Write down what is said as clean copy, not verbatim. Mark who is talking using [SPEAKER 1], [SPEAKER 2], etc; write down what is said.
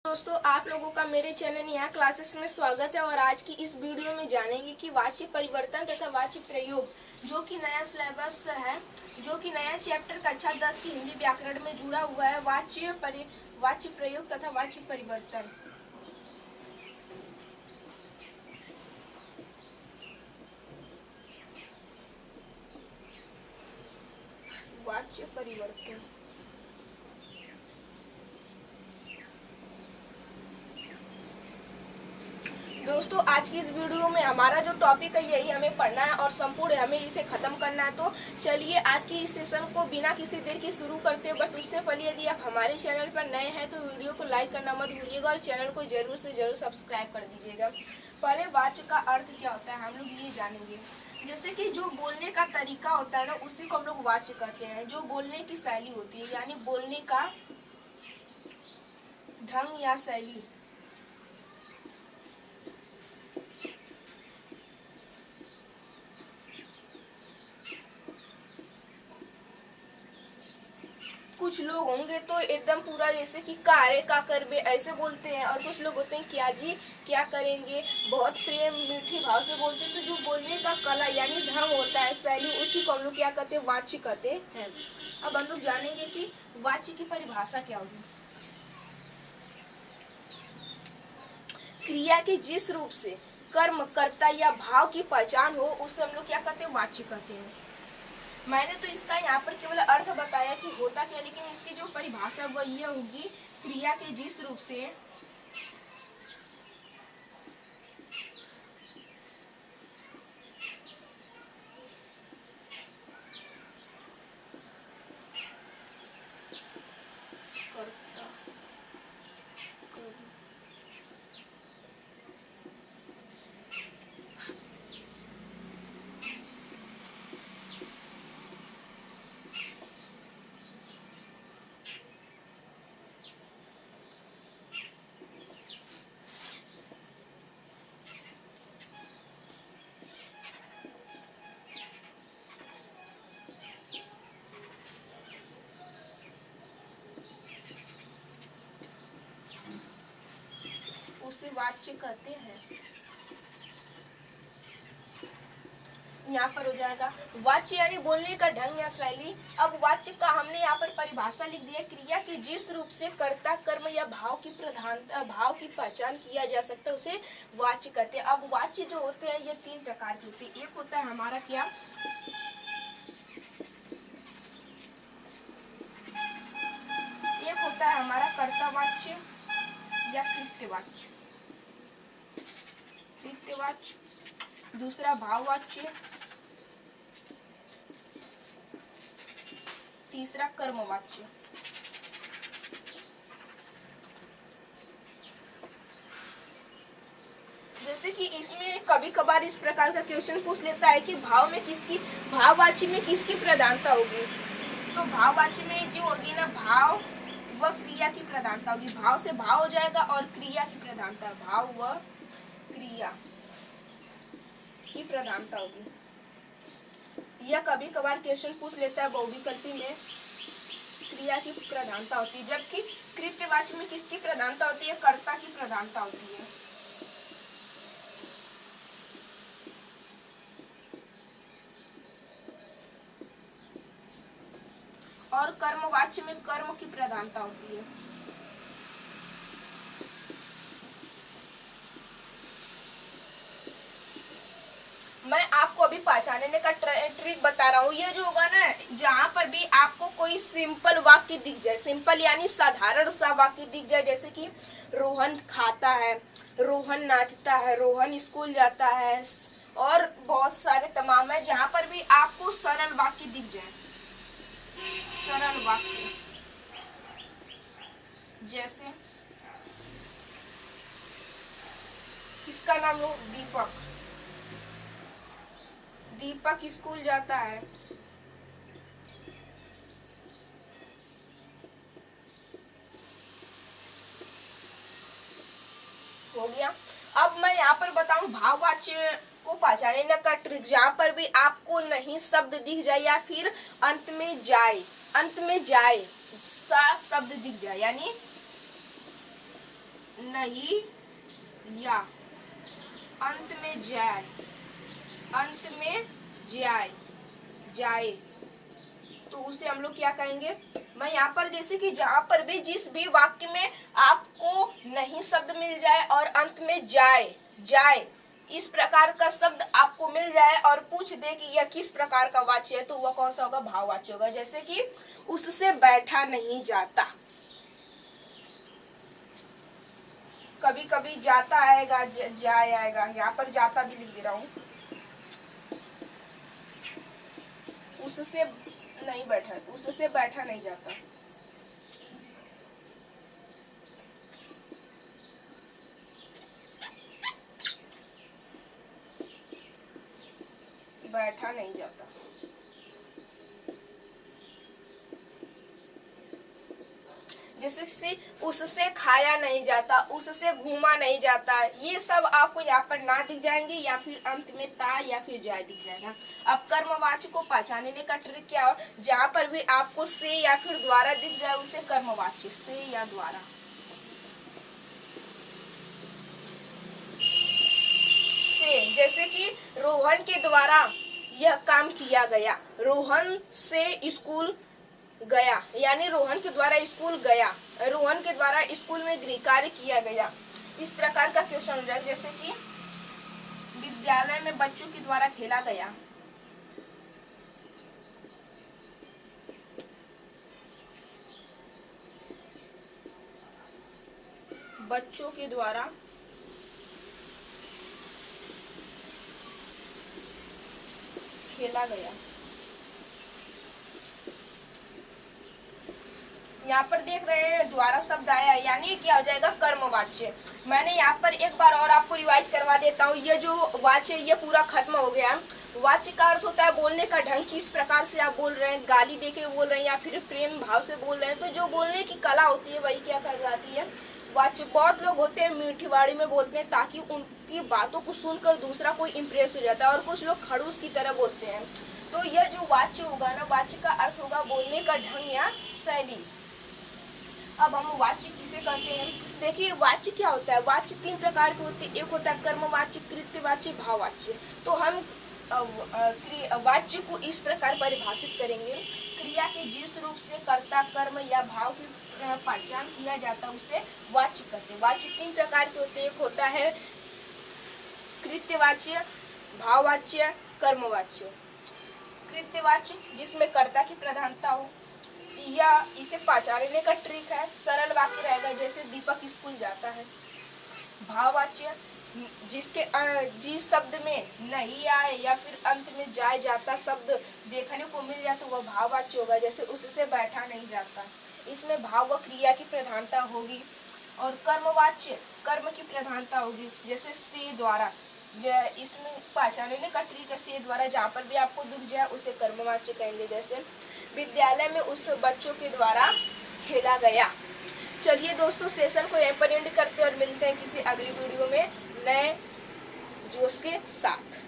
[SPEAKER 1] दोस्तों, आप लोगों का मेरे चैनल यहाँ क्लासेस में स्वागत है। और आज की इस वीडियो में जानेंगे कि वाच्य परिवर्तन तथा वाच्य प्रयोग जो कि नया सिलेबस है, जो कि नया चैप्टर कक्षा 10 की हिंदी व्याकरण में जुड़ा हुआ है। वाच्य प्रयोग तथा वाच्य परिवर्तन। वाच्य परिवर्तन। दोस्तों, आज की इस वीडियो में हमारा जो टॉपिक है यही हमें पढ़ना है और संपूर्ण हमें इसे खत्म करना है। तो चलिए आज की इस सेशन को बिना किसी देर की शुरू करते हैं। बट उससे पहले यदि आप हमारे चैनल पर नए हैं तो वीडियो को लाइक करना मत भूलिएगा और चैनल को जरूर से जरूर सब्सक्राइब कर दीजिएगा। पहले वाच्य का अर्थ क्या होता है हम लोग ये जानेंगे। जैसे कि जो बोलने का तरीका होता है ना, उसी को हम लोग वाच्य कहते हैं। जो बोलने की शैली होती है, यानी बोलने का ढंग या शैली। कुछ लोग होंगे तो एकदम पूरा जैसे कि कारे का कर बे ऐसे बोलते हैं, और कुछ लोग होते हैं क्या जी क्या करेंगे, बहुत प्रेम मीठी भाव से बोलते हैं। तो जो बोलने का कला यानी ढंग होता है, शैली, उसी को हम लोग क्या कहते हैं, वाच्य कहते हैं। अब हम लोग जानेंगे कि वाच्य की परिभाषा क्या होगी। क्रिया के जिस रूप से कर्म, कर्ता या भाव की पहचान हो उसे हम लोग क्या कहते हैं, वाच्य कहते हैं। मैंने तो इसका यहाँ पर केवल अर्थ बताया कि होता क्या, लेकिन इसकी जो परिभाषा वह यह होगी, क्रिया के जिस रूप से कर्ता, उसे वाच्य कहते हैं। यहाँ पर हो जाएगा वाच्य यानी बोलने का ढंग या शैली। अब वाच्य का हमने यहाँ पर परिभाषा लिख दिया, क्रिया के जिस रूप से कर्ता, कर्म या भाव की प्रधानता, भाव की पहचान किया जा सकता है उसे वाच्य कहते हैं। अब वाच्य जो होते हैं ये तीन प्रकार के होते हैं। एक होता है हमारा क्या, एक होता है हमारा कर्तावाच्य या कृत्यवाच्य, कृत्यवाच्य। दूसरा भाववाच्य, तीसरा कर्मवाच्य। जैसे कि इसमें कभी कभार इस प्रकार का क्वेश्चन पूछ लेता है कि भाववाच्य में किसकी प्रधानता होगी। तो भाववाच्य में जो होगी ना, भाव व क्रिया की प्रधानता होगी। भाव से भाव हो जाएगा और क्रिया की प्रधानता, भाव व क्रिया की प्रधानता होगी। या कभी कभार क्वेश्चन पूछ लेता है बहुविकल्पी में क्रिया की प्रधानता होती है, जबकि कृत्यवाच्य में किसकी प्रधानता होती है, कर्ता की प्रधानता होती है। और कर्मवाच्य में कर्म की प्रधानता होती है। मैं आपको अभी पहचानने का ट्रिक बता रहा हूँ। ये जो होगा ना, जहाँ पर भी आपको कोई सिंपल वाक्य दिख जाए, सिंपल यानी साधारण सा वाक्य दिख जाए, जैसे कि रोहन खाता है, रोहन नाचता है, रोहन स्कूल जाता है, और बहुत सारे तमाम है। जहाँ पर भी आपको सरल वाक्य दिख जाए, सरल वाक्य, जैसे किसका नाम लो, दीपक, दीपक स्कूल जाता है। हो गया। अब मैं यहाँ पर बताऊं भाववाच्य को पहचानने का ट्रिक। जहाँ पर भी आपको नहीं शब्द दिख जाए या फिर अंत में जाए सा शब्द दिख जाए, यानी नहीं या, अंत में जाए, अंत में जाए, जाए, तो उसे हम लोग क्या कहेंगे। मैं यहाँ पर जैसे कि जहां पर भी जिस भी वाक्य में आपको नहीं शब्द मिल जाए और अंत में जाए, जाए इस प्रकार का शब्द आपको मिल जाए और पूछ दे कि यह किस प्रकार का वाच्य है, तो वह कौन सा होगा, भाववाच्य होगा। जैसे कि उससे बैठा नहीं जाता, कभी कभी जाता आएगा, जाए आएगा, यहाँ पर जाता भी लिख दे रहा हूँ। उससे नहीं बैठा, उससे बैठा नहीं जाता, बैठा नहीं जाता। जैसे कि उससे खाया नहीं जाता, उससे घूमा नहीं जाता, ये सब आपको यहाँ पर ना दिख जाएंगे या फिर अंत में ता या फिर जाए दिख जाएगा। अब कर्मवाच्य को पहचानने का ट्रिक क्या हो, जहाँ पर भी आपको से या फिर द्वारा दिख जाए उसे कर्मवाच्य, से या द्वारा। से, जैसे कि रोहन के द्वारा यह काम किया गया, रोहन से स्कूल गया, यानी रोहन के द्वारा स्कूल गया, रोहन के द्वारा स्कूल में गृह कार्य किया गया। इस प्रकार का क्वेश्चन हो जाए। जैसे कि विद्यालय में बच्चों के द्वारा खेला गया, बच्चों के द्वारा खेला गया। यहाँ पर देख रहे हैं द्वारा शब्द आया, यानी क्या हो जाएगा, कर्मवाच्य। मैंने यहाँ पर एक बार और आपको रिवाइज करवा देता हूँ। ये जो वाच्य ये पूरा खत्म हो गया। वाच्य का अर्थ होता है बोलने का ढंग, किस प्रकार से आप बोल रहे हैं, गाली देके बोल रहे हैं या फिर प्रेम भाव से बोल रहे हैं, तो जो बोलने की कला होती है वही क्या कहलाती है, वाच्य। बहुत लोग होते हैं मीठीवाड़ी में बोलते हैं ताकि उनकी बातों को सुनकर दूसरा कोई इम्प्रेस हो जाता है, और कुछ लोग खड़ूस की तरह बोलते हैं। तो यह जो वाच्य होगा ना, वाच्य का अर्थ होगा बोलने का ढंग या शैली। अब हम वाच्य किसे कहते हैं, देखिए वाच्य क्या होता है। वाच्य तीन प्रकार के होते हैं, एक होता है कर्मवाच्य, कृत्यवाच्य, भाववाच्य। तो हम वाच्य को इस प्रकार परिभाषित करेंगे, क्रिया के जिस रूप से कर्ता, कर्म या भाव की पहचान किया जाता है उसे वाच्य कहते हैं। वाच्य तीन प्रकार के होते हैं, एक होता है कृत्यवाच्य, भाववाच्य, कर्मवाच्य। कृत्यवाच्य जिसमें कर्ता की प्रधानता हो, या इसे पहचानने का ट्रिक है, सरल वाक्य रहेगा जैसे दीपक स्कूल जाता है। भाववाच्य जिसके जिस शब्द में नहीं आए या फिर अंत में जाए जाता शब्द देखने को मिल जाए तो वह भाववाच्य होगा, जैसे उससे बैठा नहीं जाता, इसमें भाव व क्रिया की प्रधानता होगी। और कर्मवाच्य कर्म की प्रधानता होगी, जैसे से द्वारा, इसमें पहचानने का ट्रिक है से द्वारा, जहाँ पर भी आपको दिख जाए उसे कर्मवाच्य कहेंगे। जैसे विद्यालय में उस बच्चों के द्वारा खेला गया। चलिए दोस्तों, सेशन को यहीं पर एंड करते हैं और मिलते हैं किसी अगली वीडियो में नए जोश के साथ।